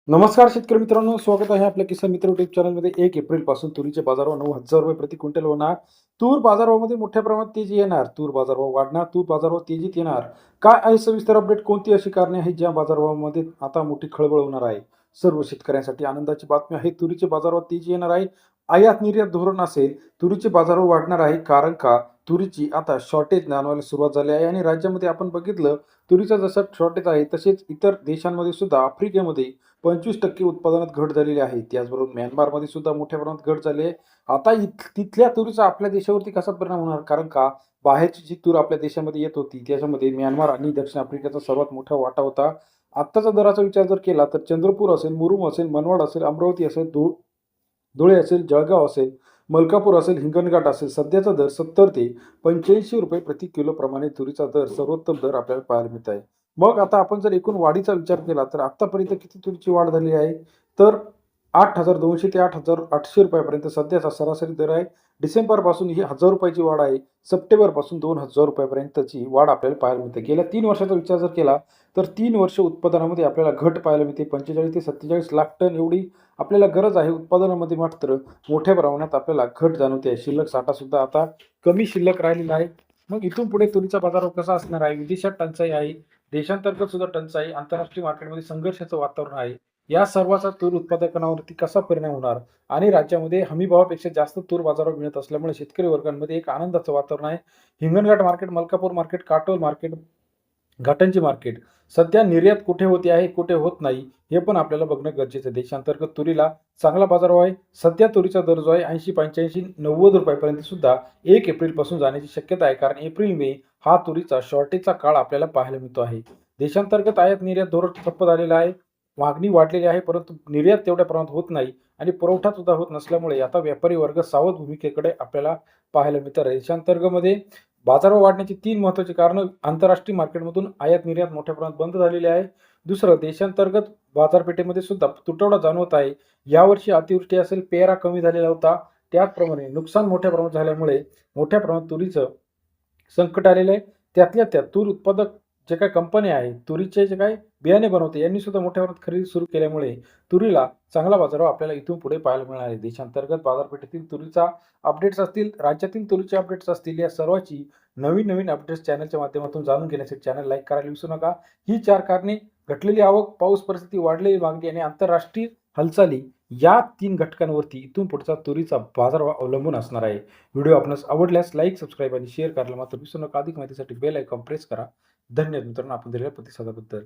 नमस्कार शेतकरी मित्रांनो, स्वागत आहे आपल्या किसान मित्र युट्यूब चॅनलमध्ये. 1 एप्रिल पासून तुरीचे बाजारभाव 9,000 रुपये प्रति क्विंटल होणार. तूर बाजारभावामध्ये मोठ्या प्रमाणात तेजी येणार. तूर बाजारभाव वाढणार. तूर बाजारभाव तेजीत येणार. काय आहे सविस्तर अपडेट? कोणती अशी कारणे आहेत ज्या बाजारभावामध्ये आता मोठी खळबळ होणार आहे? सर्व शेतकऱ्यांसाठी आनंदाची बातमी आहे. तुरीचे बाजारभाव तेजी येणार आहे. आयात निर्यात धोरण असेल, तुरीचे बाजारभाव वाढणार आहे. कारण का तुरीची आता शॉर्टेज जाणवायला सुरुवात झाली आहे आणि राज्यामध्ये आपण बघितलं तुरीचं जसं शॉर्टेज आहे तसेच इतर देशांमध्ये सुद्धा आफ्रिकेमध्ये 25% उत्पादनात घट झालेली आहे. त्याचबरोबर म्यानमारमध्ये सुद्धा मोठ्या प्रमाणात घट झाली आहे. आता तिथल्या तुरीचा आपल्या देशावरती कसा परिणाम होणार? कारण का बाहेरची जी तूर आपल्या देशामध्ये येत होती त्याच्यामध्ये म्यानमार आणि दक्षिण आफ्रिकेचा सर्वात मोठा वाटा होता. आत्ताचा दराचा विचार जर केला तर चंद्रपूर असेल, मुरुम असेल, मनमाड असेल, अमरावती असेल, धुळे असेल, जळगाव असेल, मलकापूर असेल, हिंगणघाट असेल, सध्याचा दर 70 ते 85 रुपये प्रति किलो प्रमाणे तुरीचा दर सर्वोत्तम दर आपल्याला पाहायला मिळत आहे. मग आता आपण जर एकूण वाढीचा विचार केला तर आतापर्यंत किती तुरीची वाढ झाली आहे? तर 8,200 ते 8,800 रुपयापर्यंत सध्याचा सरासरी दर आहे. डिसेंबरपासून ही 1,000 रुपयाची वाढ आहे. सप्टेंबरपासून 2,000 रुपयापर्यंतची वाढ आपल्याला पाहायला मिळते. गेल्या 3 वर्षाचा विचार जर केला तर 3 वर्ष उत्पादनामध्ये आपल्याला घट पाहायला मिळते. 45 ते 47 लाख टन एवढी आपल्याला गरज आहे. उत्पादनामध्ये मात्र मोठ्या प्रमाणात आपल्याला घट जाणवते आहे. शिल्लक साठा सुद्धा आता कमी शिल्लक राहिलेला आहे. मग इथून पुढे तुरीचा बाजारभाव कसा असणार आहे? विदेशात टंचाई आहे, देशांतर्गत सुद्धा टंचाई, आंतरराष्ट्रीय मार्केटमध्ये संघर्षाचं वातावरण आहे. या सर्वाचा तूर उत्पादकांवरती कसा परिणाम होणार? आणि राज्यामध्ये हमीभावापेक्षा जास्त तूर बाजारावर मिळत असल्यामुळे शेतकरी वर्गांमध्ये एक आनंदाचं वातावरण आहे. Hinganghat market, Malkapur market, Katol market, घाटांची मार्केट सध्या निर्यात कुठे होते आहे, कुठे होत नाही हे पण आपल्याला बघणं गरजेचं आहे. देशांतर्गत तुरीला चांगला बाजारभाव आहे. सध्या तुरीचा दर जो आहे 80, 85, 90 रुपयापर्यंत सुद्धा 1 एप्रिलपासून जाण्याची शक्यता आहे. कारण एप्रिल मे हा तुरीचा शॉर्टेजचा काळ आपल्याला पाहायला मिळतो आहे. देशांतर्गत आयात निर्यात धोरण ठप्प झालेलं आहे. मागणी वाढलेली आहे परंतु निर्यात तेवढ्या प्रमाणात होत नाही आणि पुरवठा सुद्धा होत नसल्यामुळे आता व्यापारी वर्ग सावध भूमिकेकडे आपल्याला पाहायला मिळतं. देशांतर्गतमध्ये बाजारभाव वाढण्याची 3 महत्त्वाची कारणं: आंतरराष्ट्रीय मार्केटमधून आयात निर्यात मोठ्या प्रमाणात बंद झालेली आहे. दुसरं, देशांतर्गत बाजारपेठेमध्ये सुद्धा तुटवडा जाणवत आहे. यावर्षी अतिवृष्टी असेल, पेरा कमी झालेला होता. त्याचप्रमाणे नुकसान मोठ्या प्रमाणात झाल्यामुळे मोठ्या प्रमाणात तुरीचं संकट आलेलं आहे. त्यातल्या त्यात तूर उत्पादक जे काही कंपन्या आहेत, तुरीचे जे काही बियाणे बनवते यांनी सुद्धा मोठ्या प्रमाणात खरेदी सुरू केल्यामुळे तुरीला चांगला बाजारभाव आपल्याला इथून पुढे पाहायला मिळणार आहे. देशांतर्गत बाजारपेठेतील तुरीचा अपडेट्स असतील, राज्यातील तुरीचे अपडेट्स असतील, या सर्वाची नवीन अपडेट्स चॅनलच्या माध्यमातून जाणून घेण्यासाठी चॅनल लाईक करायला विसरू नका. ही 4 कारणे: घटलेली आवक, पाऊस परिस्थिती, वाढलेली मागणी आणि आंतरराष्ट्रीय हालचाली, या 3 घटकांवरती इथून पुढचा तुरीचा बाजारभाव अवलंबून असणार आहे. व्हिडिओ आपणास आवडल्यास लाईक, सबस्क्राईब आणि शेअर करायला मात्र विसरू नका. अधिक माहितीसाठी बेल आयकॉन प्रेस करा. धन्यवाद मित्रांनो, आपण दिलेल्या प्रतिसादाबद्दल.